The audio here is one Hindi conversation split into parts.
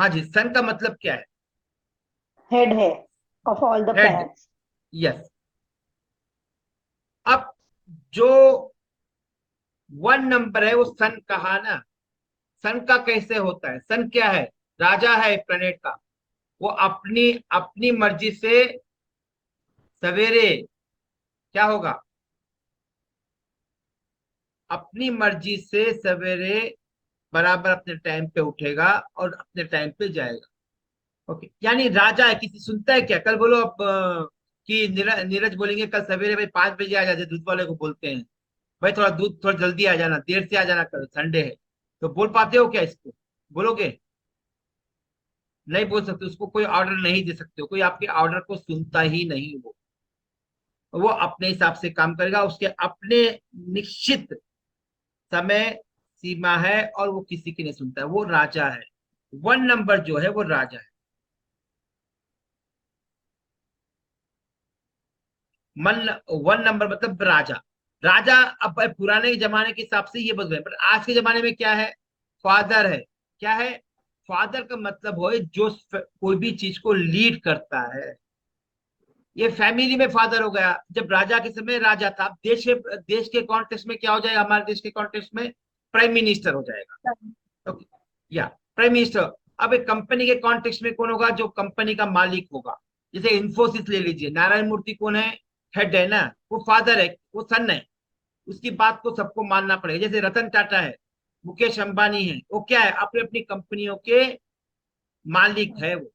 हाँ जी, सन का मतलब क्या है? हेड है of all the head. Planets. Yes. अब जो वन नंबर है वो सन कहा ना। सन का कैसे होता है? सन क्या है? राजा है प्लेनेट का। वो अपनी अपनी मर्जी से सवेरे क्या होगा? अपनी मर्जी से सवेरे बराबर अपने टाइम पे उठेगा और अपने टाइम पे जाएगा। ओके, यानी राजा है। किसी सुनता है क्या? कल बोलो अब कि नीरज बोलेंगे कल सवेरे भाई 5 बजे आ जाते, दूध वाले को बोलते हैं भाई थोड़ा दूध थोड़ा जल्दी आ जाना, देर से आ जाना, कल संडे है। तो बोल पाते हो क्या इसको? बोलोगे? नहीं बोल सकते। उसको कोई ऑर्डर नहीं दे सकते हो, कोई आपके ऑर्डर को सुनता ही नहीं। वो अपने हिसाब से काम करेगा। उसके अपने निश्चित समय सीमा है और वो किसी की नहीं सुनता है। वो राजा है। वन नंबर जो है वो राजा है। मन वन नंबर मतलब राजा। राजा अब भाई पुराने जमाने के हिसाब से ये बदले, पर आज के जमाने में क्या है? फादर है। क्या है? फादर का मतलब हो जो कोई भी चीज को लीड करता है। ये फैमिली में फादर हो गया। जब राजा के समय राजा था। अब देश के कॉन्टेक्स्ट में क्या हो जाएगा? हमारे देश के कॉन्टेक्स्ट में प्राइम मिनिस्टर हो जाएगा। ओके, या प्राइम मिनिस्टर। अब एक कंपनी के कॉन्टेक्स्ट में कौन होगा? जो कंपनी का मालिक होगा। जैसे इंफोसिस ले लीजिए, नारायण मूर्ति कौन है? हेड है ना। वो फादर है, वो सन है। उसकी बात को सबको मानना पड़ेगा। जैसे रतन टाटा है, मुकेश अंबानी है, वो क्या है? अपनी अपनी कंपनियों के मालिक है वो।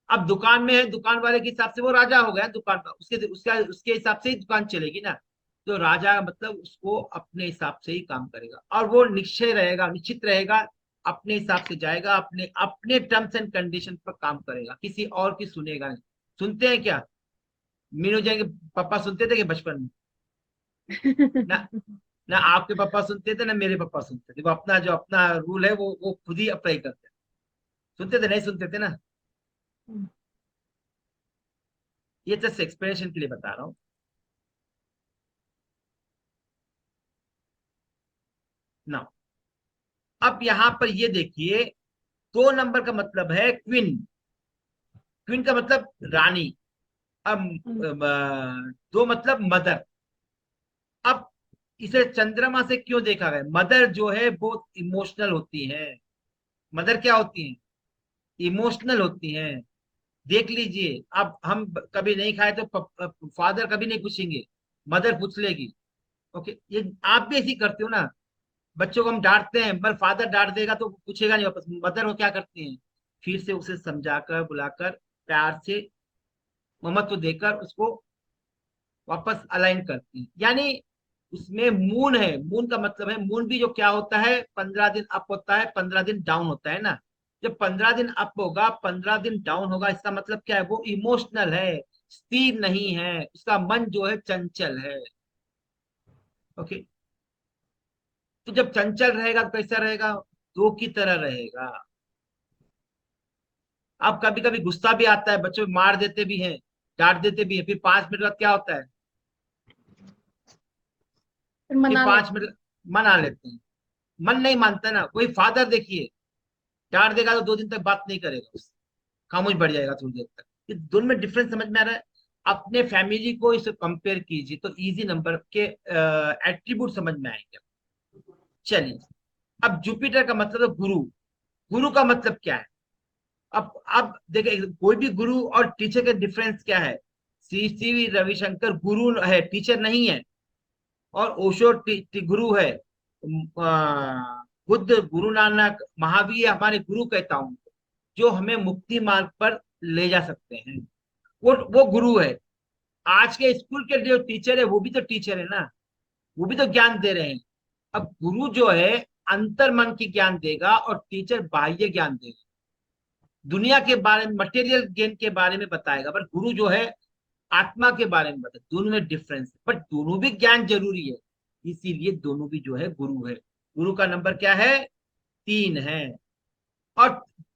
अब दुकान में है, दुकान वाले के हिसाब से वो राजा हो गया दुकान का। उसके हिसाब से ही दुकान चलेगी ना। तो राजा मतलब उसको अपने हिसाब से ही काम करेगा और वो निश्चय रहेगा, निश्चित रहेगा। अपने हिसाब से जाएगा, अपने अपने टर्म्स एंड कंडीशन पर काम करेगा, किसी और की सुनेगा नहीं। सुनते हैं क्या? मीनू जैन के पापा सुनते थे कि बचपन में? ना। ना आपके पापा सुनते थे ना मेरे पापा सुनते थे। वो अपना जो अपना रूल है वो खुद ही अप्लाई करते हैं। सुनते थे? नहीं सुनते थे ना। ये जस्ट एक्सप्लेनेशन के लिए बता रहा हूँ ना। अब यहां पर ये देखिए, 2 नंबर का मतलब है क्वीन। क्वीन का मतलब रानी। अब दो मतलब मदर। अब इसे चंद्रमा से क्यों देखा गया? मदर जो है बहुत इमोशनल होती है। मदर क्या होती है? इमोशनल होती हैं। देख लीजिए, अब हम कभी नहीं खाए तो फादर कभी नहीं पूछेंगे, मदर पूछ लेगी। ओके, ये आप भी ऐसी करते हो ना। बच्चों को हम डांटते हैं पर फादर डांट देगा तो पूछेगा नहीं वापस। मदर वो क्या करती हैं? फिर से उसे समझाकर बुलाकर प्यार से ममत्व देकर उसको वापस अलाइन करती हैं। यानी उसमें मून है। मून का मतलब है, मून भी जो क्या होता है, 15 दिन अप होता है, 15 दिन डाउन होता है ना। जब 15 दिन अप होगा, 15 दिन डाउन होगा, इसका मतलब क्या है? वो इमोशनल है, स्थिर नहीं है, उसका मन जो है चंचल है। ओके। तो जब चंचल रहेगा तो कैसा रहेगा? दो की तरह रहेगा। अब कभी कभी गुस्सा भी आता है, बच्चों मार देते भी हैं, डांट देते भी हैं, फिर 5 मिनट बाद क्या होता है? फिर फिर मना पांच लेते मिनट मना लेते हैं। मन नहीं मानता ना। कोई फादर देखिए, डांट देगा तो 2 दिन तक बात नहीं करेगा उससे, खामोश बढ़ जाएगा थोड़ी देर तक। ये दोनों में डिफरेंस समझ में आ रहा है? अपने फैमिली को इसे कंपेयर कीजिए तो इजी नंबर के एट्रीब्यूट समझ में आएंगे। चलिए, अब जुपिटर का मतलब है गुरु। गुरु का मतलब क्या है? अब देखिए, कोई भी गुरु और टीचर का डिफरेंस क्या है? श्री श्री रविशंकर गुरु है, टीचर नहीं है। और ओशो गुरु है। बुद्ध, गुरु नानक, महावीर हमारे गुरु कहता हूं, जो हमें मुक्ति मार्ग पर ले जा सकते हैं। वो गुरु है। आज के स्कूल के जो टीचर है वो भी तो टीचर है ना। वो भी तो ज्ञान दे रहे हैं। अब गुरु जो है अंतर मन की ज्ञान देगा और टीचर बाह्य ज्ञान देगा, दुनिया के बारे में, मटेरियल गेन के बारे में बताएगा। पर गुरु जो है आत्मा के बारे में बताए। दोनों में डिफरेंस है, बट दोनों भी ज्ञान जरूरी है। इसीलिए दोनों भी जो है गुरु है। गुरु का नंबर क्या है? 3 है। और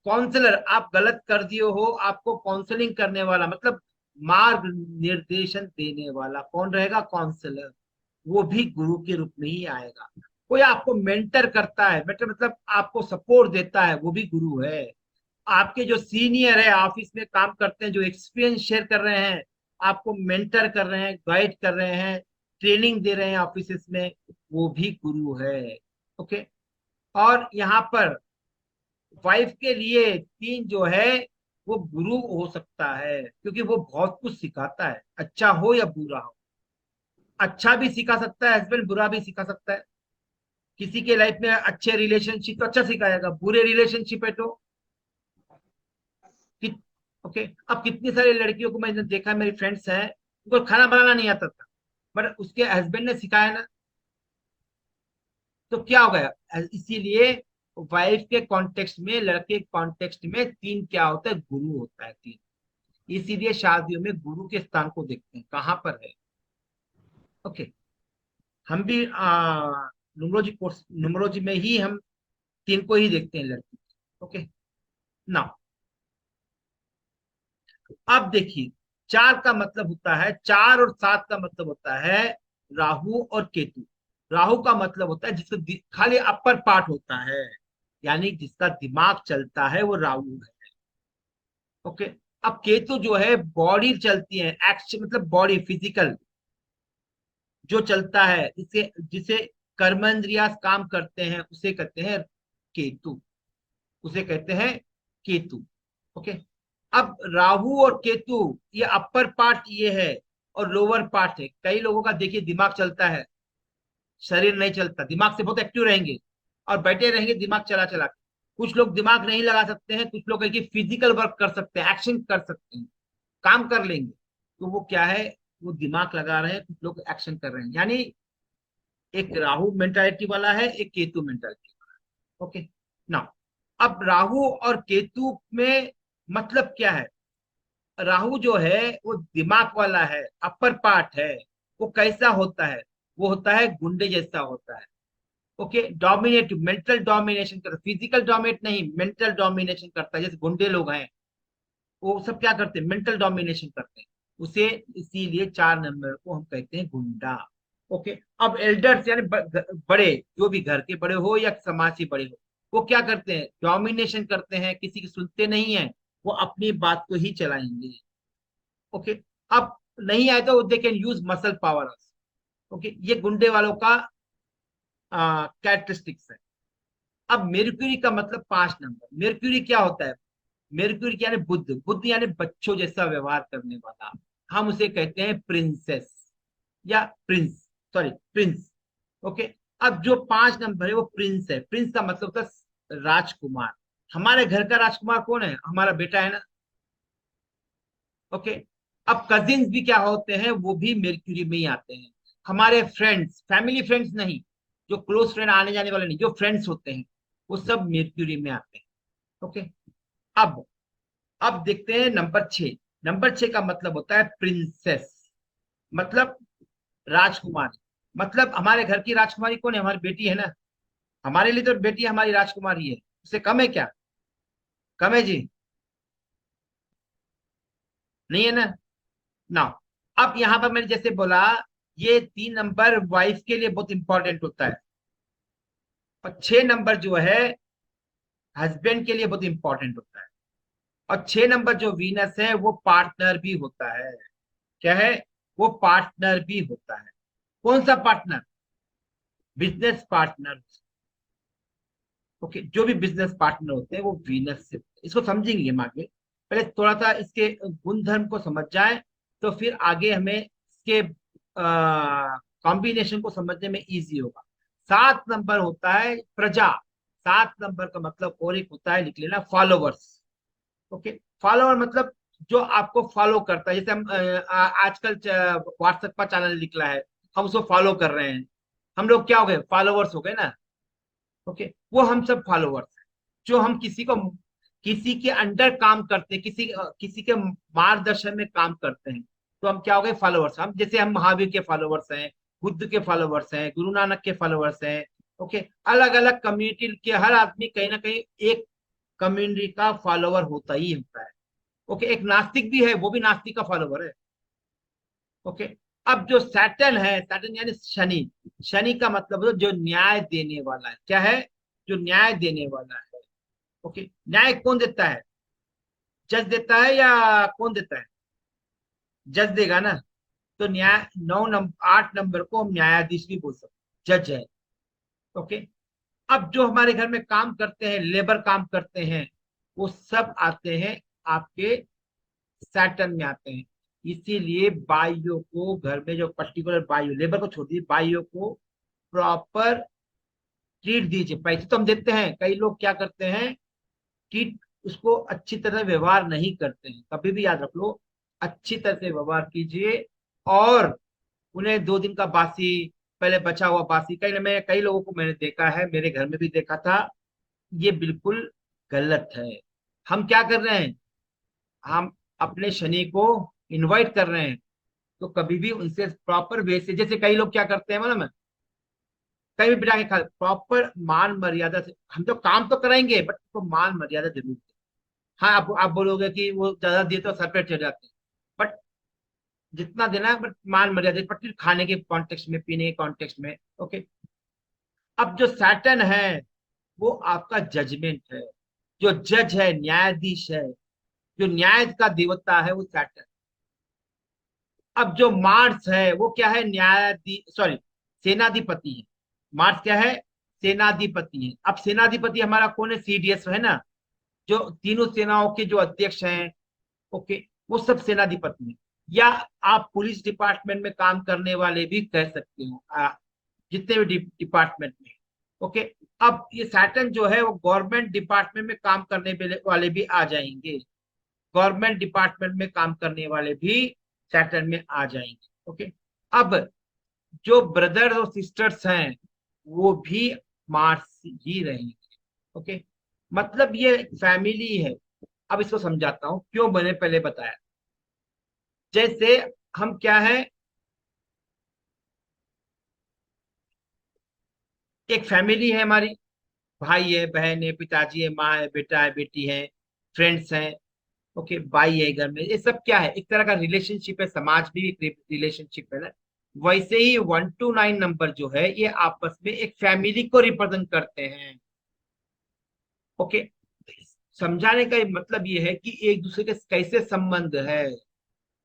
काउंसलर, आप गलत कर दिए हो, आपको काउंसलिंग करने वाला मतलब मार्ग निर्देशन देने वाला कौन रहेगा? काउंसलर। वो भी गुरु के रूप में ही आएगा। कोई आपको मेंटर करता है, मेंटर मतलब आपको सपोर्ट देता है, वो भी गुरु है। आपके जो सीनियर है, ऑफिस में काम करते हैं, जो एक्सपीरियंस शेयर कर रहे हैं, आपको मेंटर कर रहे हैं, गाइड कर रहे हैं, ट्रेनिंग दे रहे हैं ऑफिस में, वो भी गुरु है। ओके। और यहाँ पर वाइफ के लिए तीन जो है वो गुरु हो सकता है, क्योंकि वो बहुत कुछ सिखाता है, अच्छा हो या बुरा हो। अच्छा भी सिखा सकता है हस्बैंड, बुरा भी सिखा सकता है। किसी के लाइफ में अच्छे रिलेशनशिप तो अच्छा सिखाएगा, बुरे रिलेशनशिप है तो कि ओके। अब कितनी सारी लड़कियों को मैंने देखा, मेरी फ्रेंड्स हैं, उनको खाना बनाना नहीं आता था, बट उसके हस्बैंड ने सिखाया ना, तो क्या हो गया। इसीलिए वाइफ के कॉन्टेक्स्ट में, लड़के के कॉन्टेक्स्ट में तीन क्या होता है, गुरु होता है तीन। इसीलिए शादियों में गुरु के स्थान को देखते हैं कहाँ पर है। ओके। हम भी न्यूमरोलॉजी कोर्स, न्यूमरोलॉजी में ही हम तीन को ही देखते हैं लड़की। ओके। नाउ अब देखिए, चार का मतलब होता है, 4 और 7 का मतलब होता है राहु और केतु। राहु का मतलब होता है जिसका खाली अपर पार्ट होता है, यानी जिसका दिमाग चलता है वो राहु है। ओके। अब केतु जो है बॉडी चलती है, एक्शन मतलब बॉडी फिजिकल जो चलता है, जिसे जिसे कर्मेंद्रिया काम करते हैं, उसे कहते हैं केतु, उसे कहते हैं केतु। ओके। अब राहु और केतु, ये अपर पार्ट ये है और लोअर पार्ट है। कई लोगों का देखिए दिमाग चलता है, शरीर नहीं चलता, दिमाग से बहुत एक्टिव रहेंगे और बैठे रहेंगे दिमाग चला चला के। कुछ लोग दिमाग नहीं लगा सकते हैं, कुछ लोग है कि फिजिकल वर्क कर सकते हैं, एक्शन कर सकते हैं, काम कर लेंगे, तो वो क्या है, वो दिमाग लगा रहे हैं, कुछ लोग एक्शन कर रहे हैं। यानी एक राहु मेंटालिटी वाला है, एक केतु मेंटालिटी वाला है। ओके। नाउ अब राहु और केतु में मतलब क्या है। राहु जो है वो दिमाग वाला है, अपर पार्ट है। वो कैसा होता है, वो होता है गुंडे जैसा होता है। ओके। डोमिनेट, मेंटल डोमिनेशन करता, फिजिकल डोमिनेट नहीं, मेंटल डोमिनेशन करता है। जैसे गुंडे लोग हैं, वो सब क्या करते हैं, मेंटल डोमिनेशन करते हैं उसे। इसीलिए 4 नंबर को हम कहते हैं गुंडा। ओके। अब एल्डर्स यानी बड़े, जो भी घर के बड़े हो या समाज से बड़े हो, वो क्या करते हैं, डोमिनेशन करते हैं, किसी की सुनते नहीं है, वो अपनी बात को ही चलाएंगे। ओके। अब नहीं आए तो they can use muscle power. Okay. ये गुंडे वालों का कैरेक्टरिस्टिक्स है। अब मेर्क्यूरी का मतलब 5 नंबर, मेर्क्यूरी क्या होता है, मेर्क्यूरी यानी बुद्ध, बुद्ध यानी बच्चों जैसा व्यवहार करने वाला, हम उसे कहते हैं प्रिंसेस या प्रिंस, सॉरी प्रिंस। ओके। अब जो 5 नंबर है वो प्रिंस है, प्रिंस का मतलब होता है राजकुमार। हमारे घर का राजकुमार कौन है, हमारा बेटा है ना। ओके। अब कजिन्स भी क्या होते हैं, वो भी मेर्क्यूरी में ही आते हैं। हमारे फ्रेंड्स, फैमिली फ्रेंड्स नहीं, जो क्लोज फ्रेंड आने जाने वाले नहीं, जो फ्रेंड्स होते हैं वो सब मेर्क्यूरी में आते हैं। ओके। अब अब देखते हैं नंबर 6। नंबर 6 का मतलब होता है प्रिंसेस, मतलब राजकुमारी। मतलब हमारे घर की राजकुमारी कौन है, हमारी बेटी है ना। हमारे लिए तो बेटी हमारी राजकुमारी है, उससे कम है क्या, कम है जी, नहीं है ना। ना, अब यहां पर मैंने जैसे बोला, ये 3 नंबर वाइफ के लिए बहुत इंपॉर्टेंट होता है, और 6 नंबर जो है हस्बैंड के लिए बहुत इंपॉर्टेंट होता है। और 6 नंबर जो वीनस है वो पार्टनर भी होता है। क्या है, वो पार्टनर भी होता है। कौन सा पार्टनर, बिजनेस पार्टनर। ओके। जो भी बिजनेस पार्टनर होते हैं वो वीनस से होते हैं। इसको समझेंगे हम आगे, पहले थोड़ा सा इसके गुणधर्म को समझ जाए, तो फिर आगे हमें इसके कॉम्बिनेशन को समझने में इजी होगा। 7 नंबर होता है प्रजा। 7 नंबर का मतलब और एक होता है, लिख लेना, फॉलोवर्स। ओके। फॉलोवर मतलब जो आपको फॉलो करता है, जैसे हम आजकल व्हाट्सएप का चैनल निकला है, हम उसको फॉलो कर रहे हैं, हम लोग क्या हो गए, फॉलोवर्स हो गए ना। ओके। वो हम सब फॉलोवर्स हैं। जो हम किसी को, किसी के अंडर काम करते हैं, किसी के मार्गदर्शन में काम करते हैं, तो हम क्या हो गए, फॉलोवर्स। हम जैसे हम महावीर के फॉलोवर्स हैं, बुद्ध के फॉलोवर्स हैं, गुरु नानक के फॉलोवर्स हैं। ओके। अलग अलग कम्युनिटी के हर आदमी कहीं ना कहीं एक कम्युनिटी का फॉलोवर होता ही होता है। ओके। एक नास्तिक भी है, वो भी नास्तिक का फॉलोवर है। ओके। अब जो सैटर्न है, सैटर्न यानी शनि, शनि का मतलब है जो न्याय देने वाला है। क्या है, जो न्याय देने वाला है। ओके। न्याय कौन देता है, जज देता है या कौन देता है? जज देगा ना। तो न्याय 9 नंबर 8 नंबर को हम न्यायाधीश भी बोल सकते, जज है। ओके। अब जो हमारे घर में काम करते हैं, लेबर काम करते हैं, वो सब आते हैं आपके सैटर्न में आते हैं। इसीलिए बाइयों को घर में जो पर्टिकुलर बाइयो, लेबर को छोड़ दीजिए, बाइयों को प्रॉपर ट्रीट दीजिए। पैसे तो हम देते हैं, कई लोग क्या करते हैं कि उसको अच्छी तरह व्यवहार नहीं करते हैं। कभी भी याद रख लो, अच्छी तरह से व्यवहार कीजिए। और उन्हें 2 दिन का बासी, पहले बचा हुआ बासी, कई लोगों को मैंने देखा है, मेरे घर में भी देखा था। ये बिल्कुल गलत है। हम क्या कर रहे हैं, हम अपने शनि को इनवाइट कर रहे हैं। तो कभी भी उनसे प्रॉपर वे से, जैसे कई लोग क्या करते हैं मालूम है, कहीं भी बिठा के खा, प्रॉपर मान मर्यादा से। हम तो काम तो कराएंगे, बट तो मान मर्यादा जरूर दें। हाँ, आप बोलोगे कि वो ज्यादा दिए तो सर पे चढ़ जाते हैं, बट जितना देना है, बट मान मर्यादा, बट खाने के कॉन्टेक्स्ट में, पीने के कॉन्टेक्स्ट में। ओके। अब जो सैटर्न है वो आपका जजमेंट है। जो जज है, न्यायाधीश है, जो न्याय का देवता है, वो सैटर्न। अब जो मार्स है वो क्या है, न्यायाधीश, सॉरी, सेनाधिपति है। मार्स क्या है, सेनाधिपति है। अब सेनाधिपति हमारा कौन है, सीडीएस है ना, जो तीनों सेनाओं के जो अध्यक्ष हैं। ओके। वो सब सेनाधिपति हैं। या आप पुलिस डिपार्टमेंट में काम करने वाले भी कह सकते हो, जितने भी डिपार्टमेंट में। ओके। अब ये सैटर्न जो है वो गवर्नमेंट डिपार्टमेंट में काम करने वाले भी आ जाएंगे। गवर्नमेंट डिपार्टमेंट में काम करने वाले भी सैटर्न में आ जाएंगे। ओके। अब जो ब्रदर्स और सिस्टर्स हैं वो भी मार्स ही रहेंगे। ओके। मतलब ये फैमिली है। अब इसको समझाता हूं क्यों मैंने पहले बताया। जैसे हम क्या है, एक फैमिली है हमारी, भाई है, बहन है, पिताजी है, माँ है, बेटा है, बेटी है, फ्रेंड्स हैं। ओके। भाई है घर में, ये सब क्या है, एक तरह का रिलेशनशिप है। समाज भी एक रिलेशनशिप है ना। वैसे ही 1 to 9 नंबर जो है, ये आपस में एक फैमिली को रिप्रेजेंट करते हैं। ओके। समझाने का मतलब ये है कि एक दूसरे के कैसे संबंध है।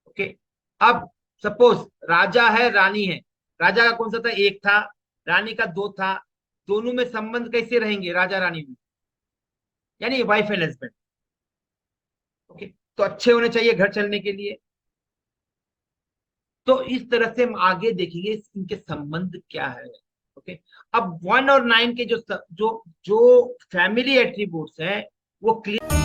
ओके। अब सपोज राजा है, रानी है। राजा का कौन सा था, एक था। रानी का 2 था। दोनों में संबंध कैसे रहेंगे, राजा रानी में, यानी वाइफ एंड हस्बैंड। ओके। तो अच्छे होने चाहिए घर चलने के लिए। तो इस तरह से हम आगे देखेंगे इनके संबंध क्या है। ओके। अब 1 और 9 के जो जो फैमिली एट्रीब्यूट्स हैं वो क्लियर